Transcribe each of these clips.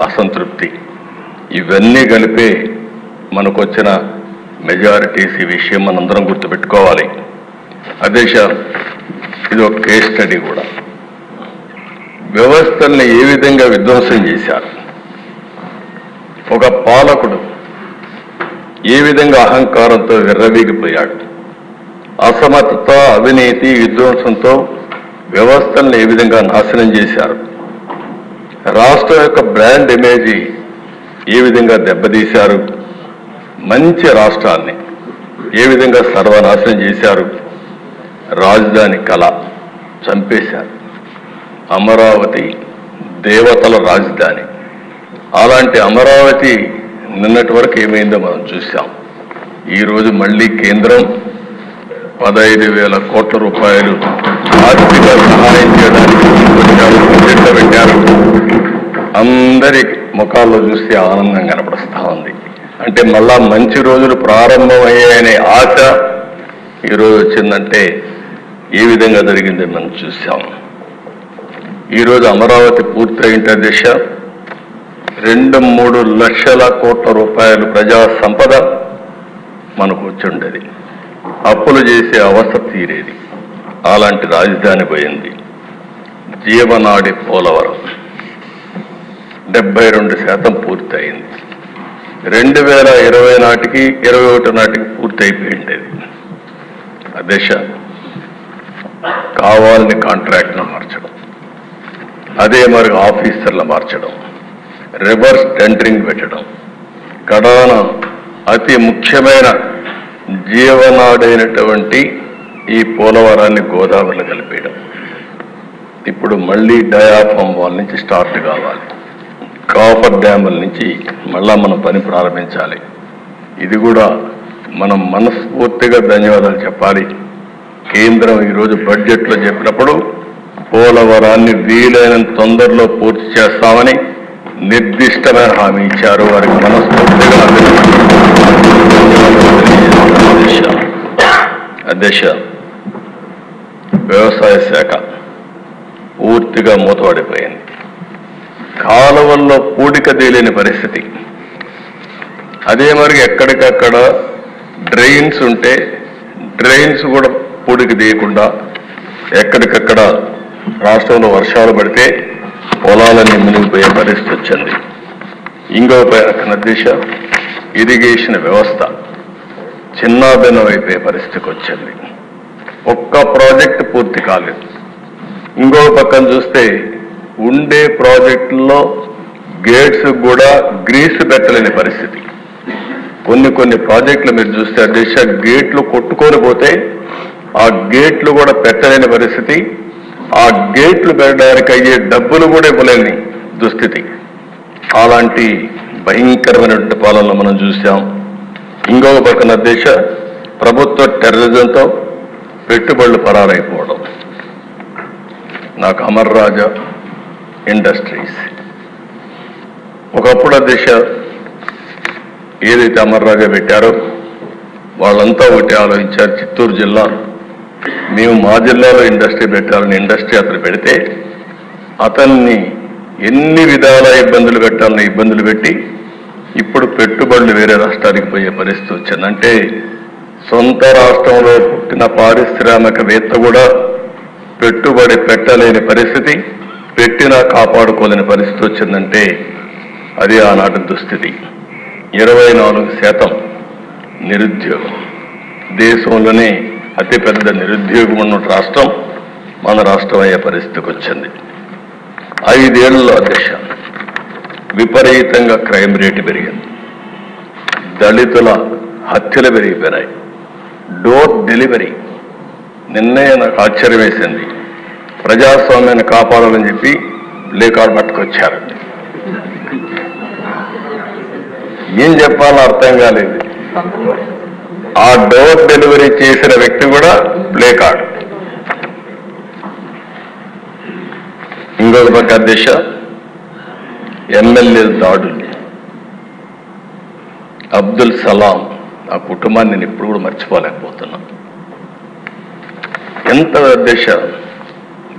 అసంతృప్తి ఇవన్నీ కలిపే మనకు వచ్చిన మెజారిటీస్ ఈ విషయం మనందరం గుర్తుపెట్టుకోవాలి. ఇది ఒక కేస్ స్టడీ కూడా. వ్యవస్థల్ని ఏ విధంగా విధ్వంసం చేశారు, ఒక పాలకుడు ఏ విధంగా అహంకారంతో విర్రవీగిపోయాడు, అసమర్థత అవినీతి విధ్వంసంతో వ్యవస్థల్ని ఏ విధంగా నాశనం చేశారు, రాష్ట్రం యొక్క బ్రాండ్ ఇమేజ్ ఏ విధంగా దెబ్బతీశారు, మంచి రాష్ట్రాన్ని ఏ విధంగా సర్వనాశనం చేశారు, రాజధాని కళ చంపేశారు. అమరావతి దేవతల రాజధాని. అలాంటి అమరావతి నిన్నటి వరకు ఏమైందో మనం చూసాం. ఈరోజు మళ్ళీ కేంద్రం 15,000 కోట్ల రూపాయలు ఆర్థిక సహాయం చేయడానికి బడ్జెట్లో పెట్టారు. అందరి ముఖాల్లో చూస్తే ఆనందం కనపడుస్తూ ఉంది. అంటే మళ్ళా మంచి రోజులు ప్రారంభమయ్యాయనే ఆశ ఈరోజు వచ్చిందంటే ఏ విధంగా జరిగిందో మనం చూసాం. ఈరోజు అమరావతి పూర్తయింటే దిశ 2-3 లక్షల కోట్ల రూపాయలు ప్రజా సంపద మనకు వచ్చుండేది. అప్పులు చేసే అవస్థ తీరేది. అలాంటి రాజధాని పోయింది. జీవనాడి పోలవరం 72% పూర్తయింది. 2020 నాటికి 21 నాటికి పూర్తి అయిపోయిండేది. దిశ కావాలని కాంట్రాక్ట్ను మార్చడం, అదే మరి ఆఫీసర్లు మార్చడం, రివర్స్ టెండరింగ్ పెట్టడం, కడాన అతి ముఖ్యమైన జీవనాడైనటువంటి ఈ పోలవరాన్ని గోదావరిలో కలిపేయడం. ఇప్పుడు మళ్ళీ డయాఫామ్ వాల్ నుంచి స్టార్ట్ కావాలి. కాఫర్ డ్యాముల నుంచి మళ్ళా మనం పని ప్రారంభించాలి. ఇది కూడా మనం మనస్ఫూర్తిగా ధన్యవాదాలు చెప్పాలి. కేంద్రం ఈరోజు బడ్జెట్లో చెప్పినప్పుడు పోలవరాన్ని వీలైనంత తొందరలో పూర్తి చేస్తామని నిర్దిష్టమైన హామీ ఇచ్చారు. వారికి మనస్ఫూర్తిగా అధ్యక్ష, వ్యవసాయ శాఖ పూర్తిగా మూతపడిపోయింది. కాలువల్లో పూడిక తేలేని పరిస్థితి. అదే మరి ఎక్కడికక్కడ డ్రైన్స్ ఉంటే డ్రైన్స్ కూడా పూడిక తీయకుండా ఎక్కడికక్కడ రాష్ట్రంలో వర్షాలు పడితే పొలాలన్నీ మునిగిపోయే పరిస్థితి వచ్చింది. ఇంకో పక్కన దిశ ఇరిగేషన్ వ్యవస్థ చిన్నాభిన్నం అయిపోయే పరిస్థితికి వచ్చింది. ఒక్క ప్రాజెక్ట్ పూర్తి కాలేదు. ఇంకో పక్కన చూస్తే ఉండే ప్రాజెక్టుల్లో గేట్స్ కూడా గ్రీస్ పెట్టలేని పరిస్థితి. కొన్ని ప్రాజెక్టులు మీరు చూస్తే దిశ గేట్లు కొట్టుకొని పోతే ఆ గేట్లు కూడా పెట్టలేని పరిస్థితి. ఆ గేట్లు పెట్టడానికి అయ్యే డబ్బులు కూడా ఇవ్వలేని దుస్థితి. అలాంటి భయంకరమైనటువంటి పాలనలో మనం చూసాం. ఇంకొక పక్కన దేశ ప్రభుత్వ టెర్రరిజంతో పెట్టుబడులు పరారైపోవడం. నాకు అమర్ రాజా ఇండస్ట్రీస్ ఒకప్పుడు దేశ ఏదైతే అమర్ రాజా పెట్టారో వాళ్ళంతా ఒకటి ఆలోచించారు. చిత్తూరు జిల్లా, మేము మా జిల్లాలో ఇండస్ట్రీ పెట్టాలని ఇండస్ట్రీ అతను పెడితే అతన్ని ఎన్ని విధాల ఇబ్బందులు పెట్టాలని ఇబ్బందులు పెట్టి ఇప్పుడు పెట్టుబడులు వేరే రాష్ట్రానికి పోయే పరిస్థితి వచ్చిందంటే సొంత రాష్ట్రంలో పుట్టిన పారిశ్రామికవేత్త కూడా పెట్టుబడి పెట్టలేని పరిస్థితి, పెట్టినా కాపాడుకోలేని పరిస్థితి వచ్చిందంటే అది ఆనాటి దుస్థితి. 24% నిరుద్యోగం. దేశంలోనే అతిపెద్ద నిరుద్యోగం ఉన్న రాష్ట్రం మన రాష్ట్రం అయ్యే పరిస్థితికి వచ్చింది. 5 ఏళ్లలో అధ్యక్ష విపరీతంగా క్రైమ్ రేటు పెరిగింది. దళితుల హత్యలు పెరిగిపోయినాయి. డోర్ డెలివరీ నిన్నే నాకు ఆశ్చర్యం వేసింది. ప్రజాస్వామ్యాన్ని కాపాడాలని చెప్పి ప్లే కార్డు పట్టుకొచ్చారు. ఏం చెప్పాలో అర్థం కాలేదు. ఆ డోర్ డెలివరీ చేసిన వ్యక్తి కూడా ప్లే కార్డు. ఇంకొక పక్క అధ్యక్ష ఎమ్మెల్యే దాడులు. అబ్దుల్ సలాం ఆ కుటుంబాన్ని నేను ఇప్పుడు కూడా మర్చిపోలేకపోతున్నా. ఎంత అధ్యక్ష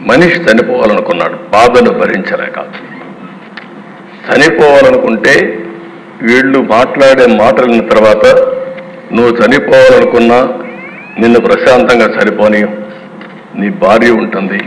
మనిషి చనిపోవాలనుకున్నాడు, బాధను భరించలేక. చనిపోవాలనుకుంటే వీళ్ళు మాట్లాడే మాటల తర్వాత నువ్వు చనిపోవాలనుకున్నా నిన్ను ప్రశాంతంగా చనిపోని నీ భార్య ఉంటుంది.